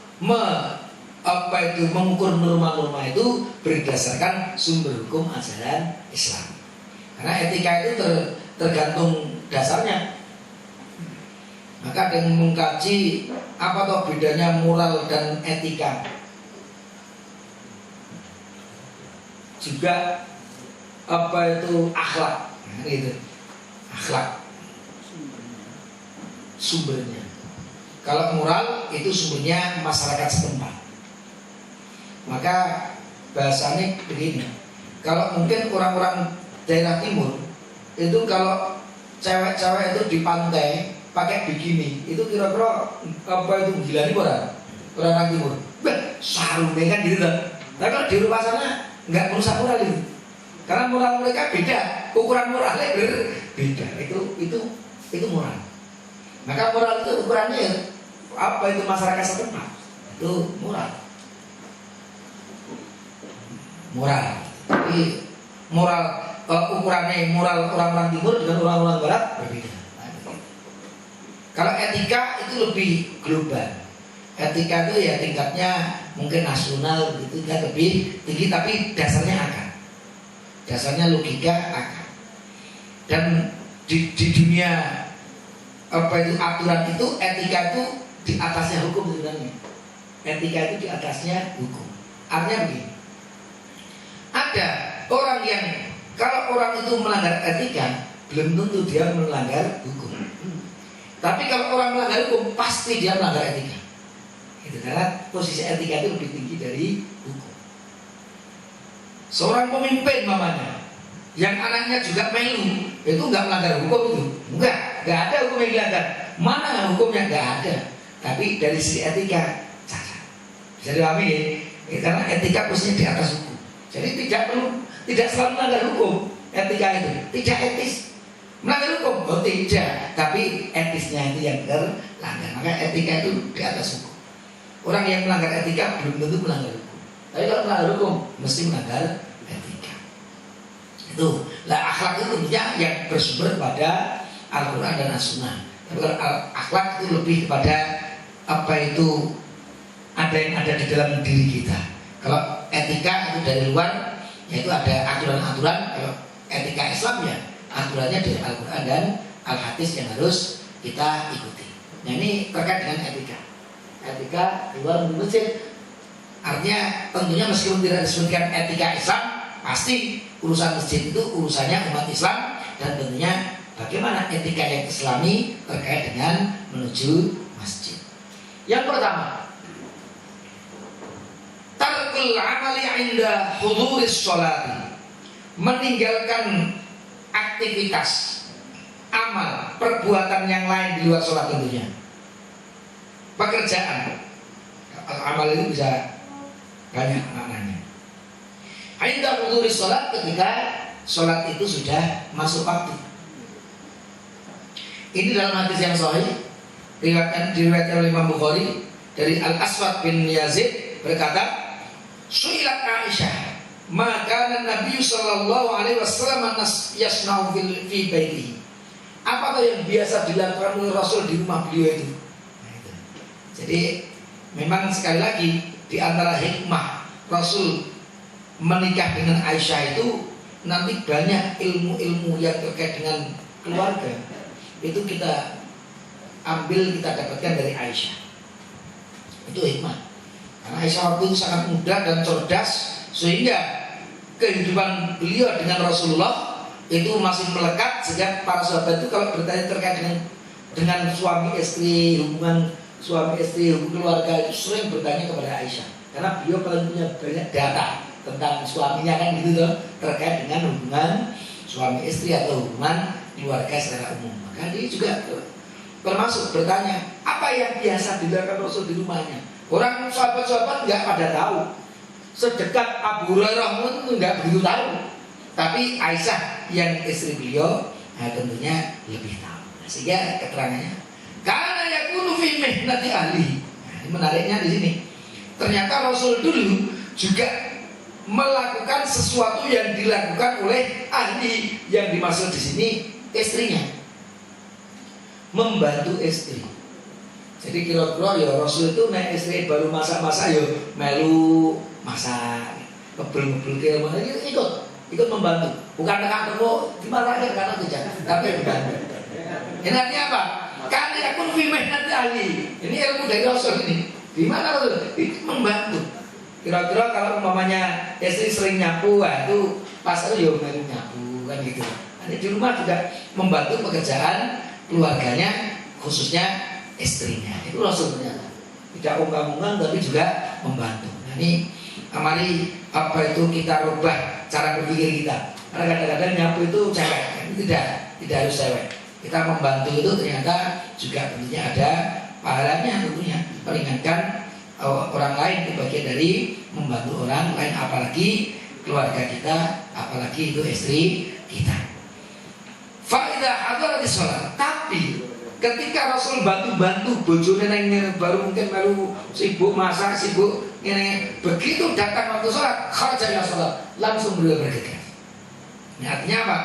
mengukur norma-norma itu berdasarkan sumber hukum ajaran Islam. Karena etika itu tergantung dasarnya. Maka ada yang mengkaji apa toh bedanya moral dan etika. Juga apa itu akhlak, nah, gitu. Akhlak sumbernya. Kalau moral itu sumbernya masyarakat setempat. Maka bahasanya begini, kalau mungkin orang-orang daerah timur itu kalau cewek-cewek itu di pantai pakai bikini, itu kira-kira apa itu gila nih orang timur? Sarungnya kan gitu kan. Tapi kalau di rumah sana nggak merusak moral itu, karena moral mereka beda, ukuran moralnya beda. Itu moral. Maka moral itu ukurannya apa itu masyarakat setempat itu moral. Tapi moral ukurannya moral orang-orang timur dengan orang-orang barat berbeda. Kalau etika itu lebih global. Etika itu ya tingkatnya mungkin nasional gitu, kan lebih tinggi, tapi dasarnya akal. Dasarnya logika akal. Dan di dunia apa itu aturan itu, etika itu di atasnya hukum sebenarnya. Etika itu di atasnya hukum. Artinya begini. Ada orang yang kalau orang itu melanggar etika, belum tentu dia melanggar hukum. Tapi kalau orang melanggar hukum, pasti dia melanggar etika. Itu karena posisi etika itu lebih tinggi dari hukum. Seorang pemimpin mamanya, yang anaknya juga melu, itu nggak melanggar hukum itu, nggak ada hukum yang dilanggar. Mana hukumnya nggak ada. Tapi dari sisi etika, cacat. Bisa dipahami ya? Karena etika posisinya di atas hukum. Jadi tidak selalu melanggar hukum. Etika itu tidak etis. Melanggar hukum, oh tidak, tapi etisnya itu yang terlanggar. Maka etika itu di atas hukum. Orang yang melanggar etika belum tentu melanggar hukum. Tapi kalau melanggar hukum, mesti melanggar etika. Itu, lah akhlak itu tentunya yang bersumber pada Al-Quran dan As-Sunnah. Tapi kalau akhlak itu lebih kepada apa itu ada yang ada di dalam diri kita. Kalau etika itu dari luar, yaitu ada aturan-aturan. Kalau etika Islam ya aturannya dari Al-Quran dan Al-Hadis yang harus kita ikuti. Nah ini terkait dengan etika. Etika di luar masjid. Artinya tentunya meskipun tidak disebutkan etika Islam, pasti urusan masjid itu urusannya umat Islam. Dan tentunya bagaimana etika yang Islami terkait dengan menuju masjid. Yang pertama, tarkul amali inda huduris sholati, meninggalkan aktivitas, amal, perbuatan yang lain di luar sholat tentunya. Pekerjaan, amal itu bisa banyak maknanya. Inda huduris sholat, ketika sholat itu sudah masuk waktu. Ini dalam hadis yang sahih diriwayatkan oleh Imam Bukhari dari Al-Aswad bin Yazid berkata, Su'ilat Aisyah, maka Nabi sallallahu alaihi wasallam yasna'u fi baitihi. Apakah yang biasa dilakukan oleh Rasul di rumah beliau itu? Nah, itu. Jadi memang sekali lagi di antara hikmah Rasul menikah dengan Aisyah itu nanti banyak ilmu-ilmu yang terkait dengan keluarga. Itu kita ambil, kita dapatkan dari Aisyah. Itu hikmah. Karena Aisyah waktu itu sangat muda dan cerdas, sehingga kehidupan beliau dengan Rasulullah itu masih melekat. Sehingga para sahabat itu kalau bertanya terkait dengan suami istri, hubungan suami istri, hubungan keluarga, itu sering bertanya kepada Aisyah. Karena beliau paling punya banyak data tentang suaminya kan gitu loh, terkait dengan hubungan suami istri atau hubungan keluarga secara umum. Maka dia juga termasuk bertanya, apa yang biasa dilakukan Rasul di rumahnya? Orang sahabat-sahabat nggak pada tahu. Sedekat Abu Hurairah pun nggak begitu tahu. Tapi Aisyah yang istri beliau, nah tentunya lebih tahu. Nah, sehingga keterangannya, karena yakunu fi mihnati ahli. Nah, ini menariknya di sini. Ternyata Rasul dulu juga melakukan sesuatu yang dilakukan oleh ahli, yang dimaksud di sini istrinya, membantu istri. Jadi kira-kira ya Rasul itu naik istri baru masak-masak ya melu masak, ngebul-ngebul ke rumah ikut membantu. Bukan dengan kamu dimarahin karena kerja, tapi membantu. Ini artinya apa? Karena aku lebih nanti ahli. Ini ilmu dari Rasul ini. Di mana Rasul? Itu membantu. Kira-kira kalau umpamanya istri sering nyapu, itu pas itu ya melu nyapu kan gitu. Nanti di rumah juga membantu pekerjaan keluarganya, khususnya istrinya. Itu Rasul ternyata tidak ungkang-ungkang tapi juga membantu. Nah, ini mari apa itu kita rubah cara berpikir kita. Karena kadang-kadang nyapu itu cewek, ini tidak harus cewek. Kita membantu itu ternyata juga tentunya ada pahalanya, tentunya meringankan orang lain, itu bagian dari membantu orang lain, apalagi keluarga kita, apalagi itu istri kita. Faidah hadaratis sholat. Tapi ketika Rasul bantu-bantu bojone nang baru mungkin baru sibuk masak, sibuk ini, begitu datang waktu sholat, kharaja sholat, langsung beliau bergegas. Ini artinya apa?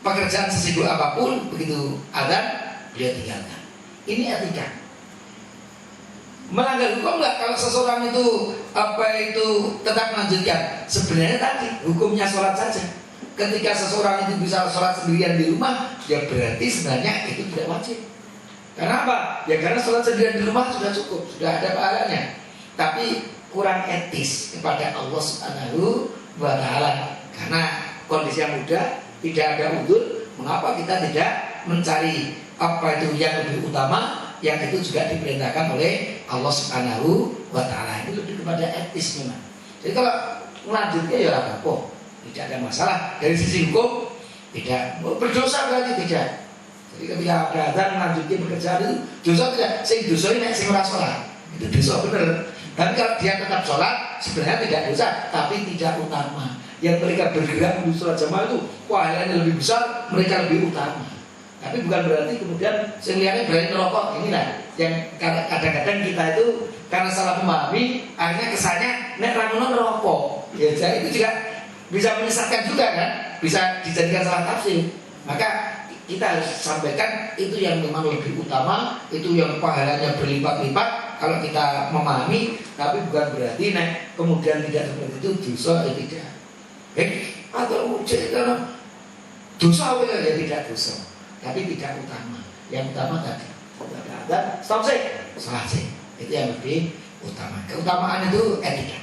Pekerjaan sesibuk apapun, begitu adzan beliau tinggalkan. Ini etika. Melanggar hukum nggak kalau seseorang itu tetap melanjutkan? Sebenarnya tadi hukumnya sholat saja. Ketika seseorang itu bisa sholat sendirian di rumah, ya berarti sebenarnya itu tidak wajib. Karena apa? Ya karena sholat sendirian di rumah sudah cukup, sudah ada pahalanya. Tapi kurang etis kepada Allah Subhanahu wa Ta'ala. Karena kondisi yang mudah, tidak ada udzur, mengapa kita tidak mencari apa itu yang lebih utama, yang itu juga diperintahkan oleh Allah Subhanahu wa Ta'ala. Ini lebih kepada etis memang. Jadi kalau melanjutnya ya apa-apa, tidak ada masalah. Dari sisi hukum tidak berdosa, berarti tidak. Jadi ketika ada adzan melanjutkan pekerjaan itu dosa tidak. Sing dosa ini sing ora sholat, itu dosa benar. Tapi kalau dia tetap sholat, sebenarnya tidak dosa, tapi tidak utama. Yang mereka bergerak menuju sholat jamaah itu pahalanya lebih besar, mereka lebih utama. Tapi bukan berarti kemudian selihatnya berani merokok. Inilah yang kadang-kadang kita itu karena salah memahami, akhirnya kesannya nek ramuan rokok. Ya, itu juga bisa menyesatkan juga kan, bisa dijadikan salah tafsir. Maka kita harus sampaikan itu yang memang lebih utama, itu yang pahalanya berlipat-lipat kalau kita memahami. Tapi bukan berarti nek kemudian tidak seperti itu dosa, ya tidak. Atau dosa ya tidak dosa, tapi tidak utama. Yang utama tadi ada stop sih, salah sih. Itu yang lebih utama. Keutamaan itu etika.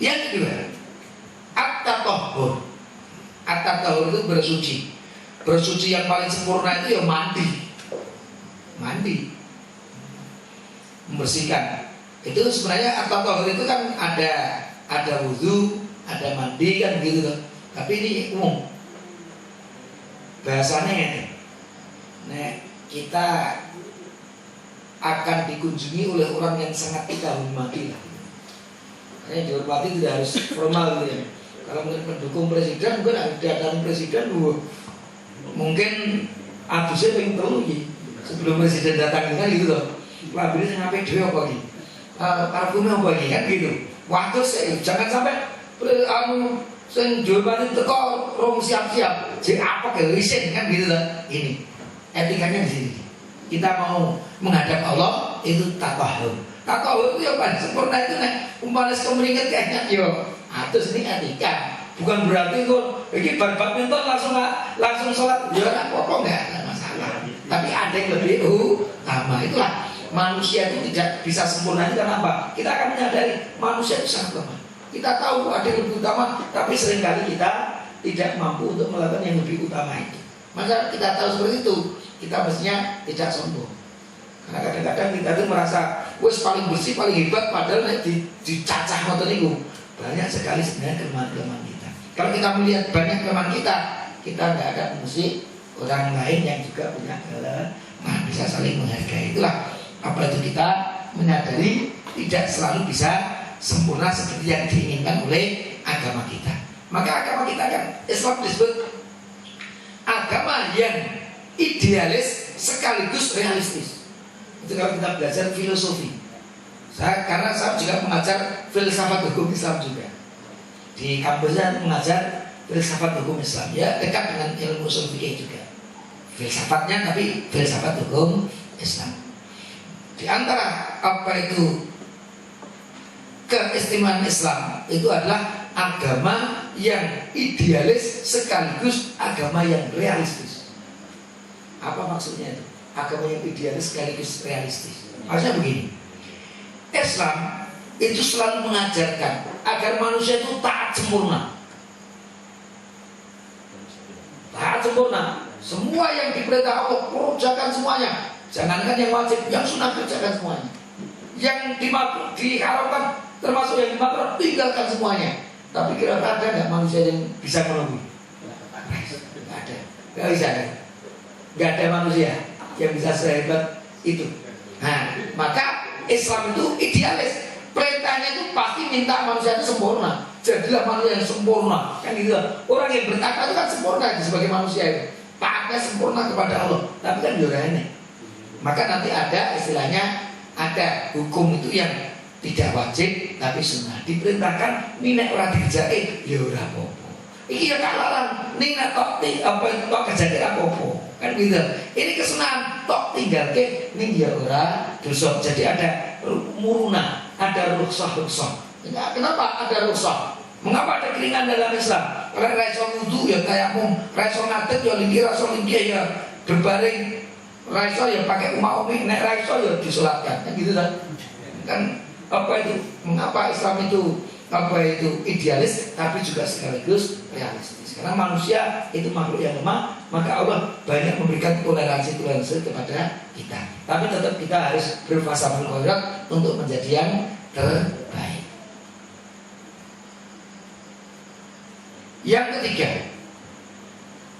Yang kedua, at-tatahhur. At-tatahhur itu bersuci. Bersuci yang paling sempurna itu ya mandi. Mandi, membersihkan. Itu sebenarnya at-tatahhur itu kan ada wudhu, ada mandi kan gitu loh. Tapi ini umum. Bahasanya ini, nah, kita akan dikunjungi oleh orang yang sangat kita hormati lah. Karena dihormati tidak harus formal gitu ya. Kalau mungkin mendukung presiden, mungkin ada datang presiden, mungkin abisnya pengen tahu gitu. Sebelum presiden datang kan gitu loh. Labirnya saya ngapain dia apa lagi? Parfumnya apa lagi kan gitu. Waktu saya jangan sampai sing dihormati teko rong siap-siap. Jadi apa kewisin kan gitu loh. Ini etikanya di sini. Kita mau menghadap Allah itu tatahhur. Tatahhur itu ya paling sempurna itu nek umpamane kemeringket kayaknya yo. Terus ini etika. Bukan berarti kok iki badminton langsung sholat ya apa enggak ada masalah. Tapi ada yang lebih utama. Itulah manusia itu tidak bisa sempurna itu karena apa? Kita akan menyadari manusia itu sangat lemah. Kita tahu ada yang lebih utama, tapi seringkali kita tidak mampu untuk melakukan yang lebih utama itu. Maka kita tahu seperti itu, kita mestinya tidak sombong. Karena kadang-kadang kita itu merasa wes paling bersih, paling hebat, padahal dicacah ngoten niku. Banyak sekali sebenarnya kelemahan-kelemahan kita. Kalau kita melihat banyak kelemahan kita nggak akan mesti orang lain yang juga punya kelemahan, bisa saling menghargai. Itulah apa itu kita menyadari tidak selalu bisa sempurna seperti yang diinginkan oleh agama kita. Maka agama kita kan Islam disebut agama yang idealis sekaligus realistis. Itu kalau kita belajar filosofi. Karena saya juga mengajar filsafat hukum Islam juga. Di kampusnya mengajar filsafat hukum Islam. Ya dekat dengan ilmu ushul fikih juga. Filsafatnya tapi filsafat hukum Islam. Di antara apa itu keistimewaan Islam itu adalah agama yang idealis sekaligus agama yang realistis. Apa maksudnya itu? Agama yang idealis sekaligus realistis. Maksudnya begini, Islam itu selalu mengajarkan agar manusia itu taat sempurna. Taat sempurna. Semua yang diperintah Allah kerjakan semuanya. Jangankan yang wajib, yang sunnah kerjakan semuanya. Yang diharamkan termasuk yang dimakruh tinggalkan semuanya. Tapi kira-kira ada nggak manusia yang bisa menunggu? Nggak ada. nggak bisa kan? Nggak ada manusia yang bisa sehebat itu. Nah, maka Islam itu idealis. Perintahnya itu pasti minta manusia itu sempurna. Jadilah manusia yang sempurna. Kan gitu. Orang yang bertakwa itu kan sempurna sebagai manusia itu. Taatnya sempurna kepada Allah. Tapi kan aneh. Maka nanti ada istilahnya, ada hukum itu yang tidak wajib tapi sunnah. Diperintahkan nek ora dikerjain ya ora apa-apa. Iki ya kalaran ning nek tok tok kerjane apa-apa. Kan gitu. Ini kesunahan tok tinggalke ning ya ora dosa. Jadi ada muruna, ada rukhsah-rukhsah. Kenapa ada rukhsah? Mengapa ada keringan dalam Islam? Kalau raiso wudu ya tayamum, raiso ngadeg ya linggih, raiso linggih ya berbaring, raiso ya pakai umi, nek raiso ya disolatkan. Kan gitu kan? Kan apa itu? Mengapa Islam itu apa itu idealis tapi juga sekaligus realistis? Karena manusia itu makhluk yang lemah, maka Allah banyak memberikan toleransi kepada kita. Tapi tetap kita harus berfasabul khairat untuk menjadi yang terbaik. Yang ketiga,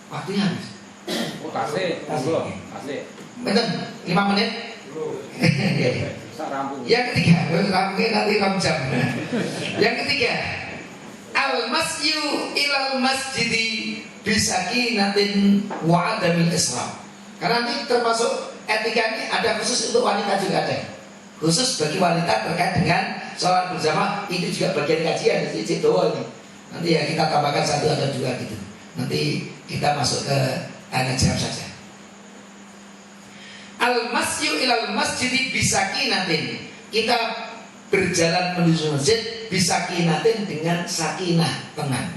waktunya habis.
Oh, kasih.
Betul, 5 menit. Yang ketiga, rampungnya nanti 6 jam. Yang ketiga, al-masyu ilal masjidi bisakinatin wa adamil islam. Karena nanti termasuk etika ini ada khusus untuk wanita juga ada. Khusus bagi wanita terkait dengan sholat bersama, itu juga bagian kajian di situ ini. Nanti ya kita tambahkan 1 atau 2 gitu. Nanti kita masuk ke anak jawab saja. Al-masyu ilal masjidi bisakinatin. Kita berjalan menuju masjid bisakinatin dengan sakinah, tenang.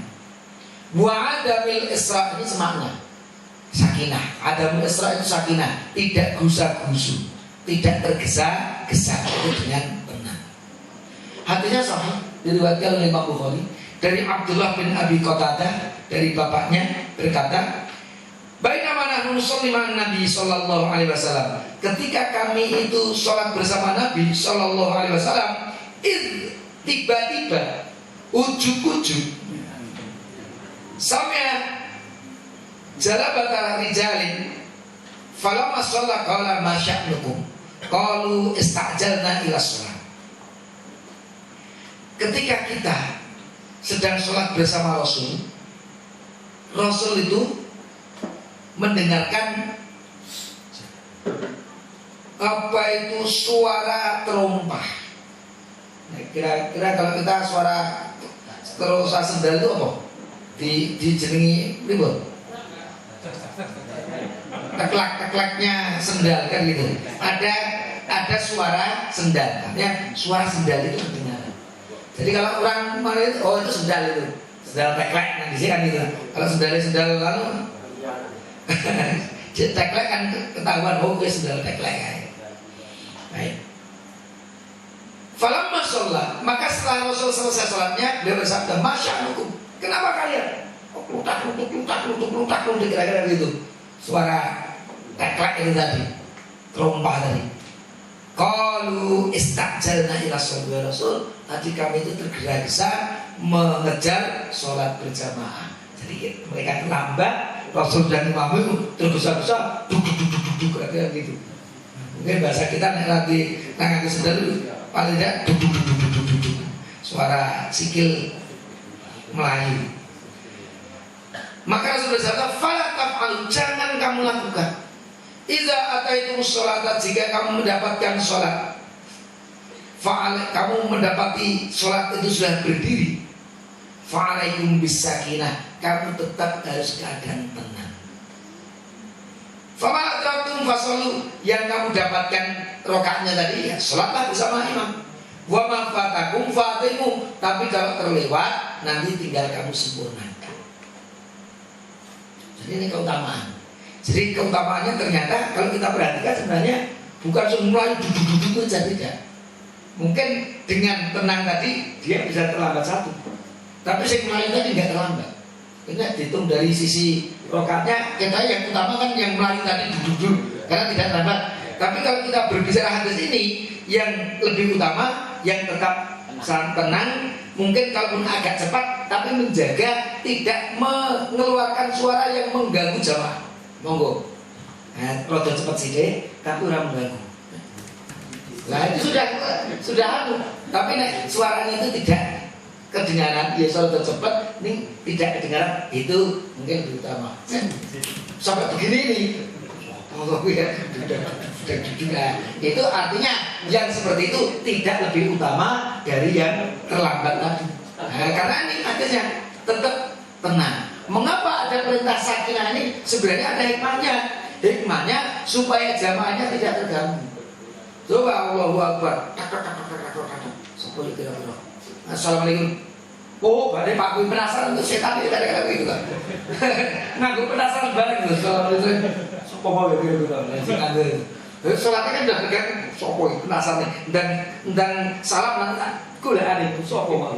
Wa adamil isra ini semakna. Sakinah, adamil isra itu sakinah, tidak gusa-gusu, tidak tergesa-gesa, itu dengan tenang. Hatinya sahih diriwayatkan oleh Imam Bukhari dari Abdullah bin Abi Qatadah dari bapaknya berkata, bainama nahnu nusalli ma'an Nabi sallallahu alaihi wasallam. Ketika kami itu sholat bersama Nabi sallallahu alaihi wasallam, tiba-tiba ujug-ujug sampai jalabata rijalin falamma shalla qala ma sya'nukum qalu istajalna ila shalah. Ketika kita sedang sholat bersama Rasul itu mendengarkan apa itu suara terompah. Nah, kira-kira kalau kita suara terompah sendal itu apa? Dijenengi ribut. Teklak-teklaknya sendal kan gitu. Ada suara sendal. Artinya suara sendal itu kedengaran. Jadi kalau orang mana itu, oh itu sendal itu, sendal teklek. Nah di sini kan gitu. Kalau sendal lalu teklek kan ketahuan, oh gue sendal teklek. Baik. Falamma sholat, maka setelah Rasul selesai sholatnya, beliau bersabda, masya'nukum, kenapa kalian? Lutak, kira-kira gitu. Suara teklek itu tadi, terompah tadi. Qalu istajalna ila sholat Rasul. Tadi kami itu tergesa-gesa mengejar sholat berjamaah. Jadi mereka terlambat, Rasul dan Imam itu tergesa-gesa, duduk, kira-kira gitu. Mungkin bahasa kita nanti tangan ke sendal itu paling tidak duduk. Suara sikil Melayu. Maka Rasul bersabda, "Fala taf'alu, jangan kamu lakukan. Idza ataitum sholata, jika kamu mendapatkan sholat, kamu mendapati sholat itu sudah berdiri, fa'alaikum bisakinah, kamu tetap harus keadaan tenang. Fama adratum fasallu, yang kamu dapatkan rakaatnya tadi ya sholatlah bersama imam. Wa ma fatakum fatimu, tapi kalau terlewat nanti tinggal kamu sempurnakan." Jadi ini keutamaan. Jadi keutamaannya ternyata kalau kita perhatikan sebenarnya bukan semua duduk-duduk saja, tidak. Mungkin dengan tenang tadi dia bisa terlambat 1, tapi yang lain tadi nggak terlambat. Ini dihitung dari sisi rakaatnya, kita yang utama kan yang melayu tadi duduk karena tidak terlambat. Tapi kalau kita berbicara hadis ini, yang lebih utama yang tetap tenang, mungkin kalaupun agak cepat, tapi menjaga tidak mengeluarkan suara yang mengganggu jamaah. monggo. Nah, rada cepet sithik tapi ora mengganggu. Nah itu sudah anu. Tapi nek suaranya itu tidak kedengaran, ya soal cepet, ini tidak kedengaran, itu mungkin lebih utama. Sampai begini nih, itu artinya yang seperti itu tidak lebih utama dari yang terlambat tadi. Nah, karena ini artinya tetap tenang. Mengapa ada perintah sakinah ini? Sebenarnya ada hikmahnya. Hikmahnya supaya jamaahnya tidak terganggu. Coba Allahu Akbar. Assalamualaikum. Oh, badai Pak Kui penasaran untuk setan itu kadang-kadang gitu kan. Nganggo penasaran bareng lho Assalamualaikum. Sopo wae gitu kan. Nganggo. Salatnya kan udah pegang sopo penasaran dan salam nanti golekane sopo mau.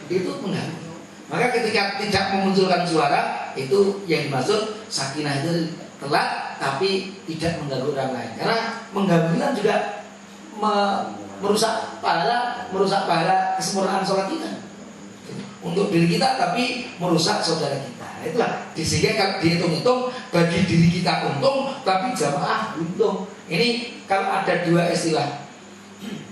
Itu mengganggu. Maka ketika tidak memunculkan suara itu yang dimaksud sakinah itu telat tapi tidak mengganggu orang lain. Karena mengganggu kan juga merusak pahala kesempurnaan sholat kita untuk diri kita, tapi merusak saudara kita. Itulah sehingga kalau dihitung-hitung bagi diri kita untung, tapi jamaah untung. Ini kalau ada dua istilah,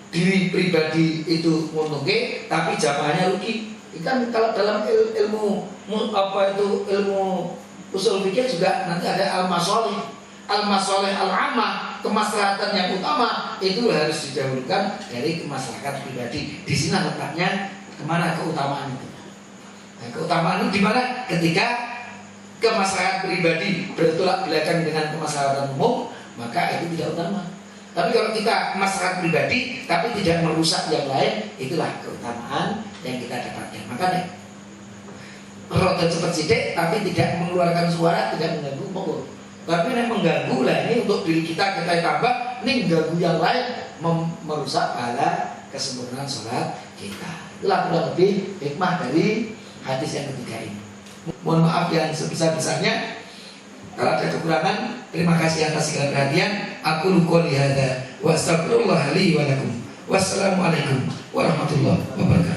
diri pribadi itu menguntungkan, tapi jamaahnya rugi. Kan kalau dalam ilmu usul fikih juga nanti ada al-masolih al-ammah, kemaslahatan yang utama itu harus didahulukan dari kemaslahatan pribadi. Di sini letaknya kemana keutamaan itu? Nah, keutamaan itu di mana? Ketika kemaslahatan pribadi bertolak belakang dengan kemaslahatan umum, maka itu tidak utama. Tapi kalau kita kemaslahatan pribadi tapi tidak merusak yang lain, itulah keutamaan yang kita dapatkan. Makanya roda cepat sidik tapi tidak mengeluarkan suara, tidak mengganggu monggo. Tapi yang mengganggu lah ini untuk diri kita tambah, ini mengganggu yang lain, merusak pahala kesempurnaan sholat kita. Itulah kurang lebih hikmah dari hadis yang ketiga ini. Mohon maaf yang sebesar-besarnya kalau ada kekurangan. Terima kasih atas segala perhatian. Aku qouli hadza wa astaghfirullah li wa lakum. Wassalamualaikum warahmatullahi wabarakatuh.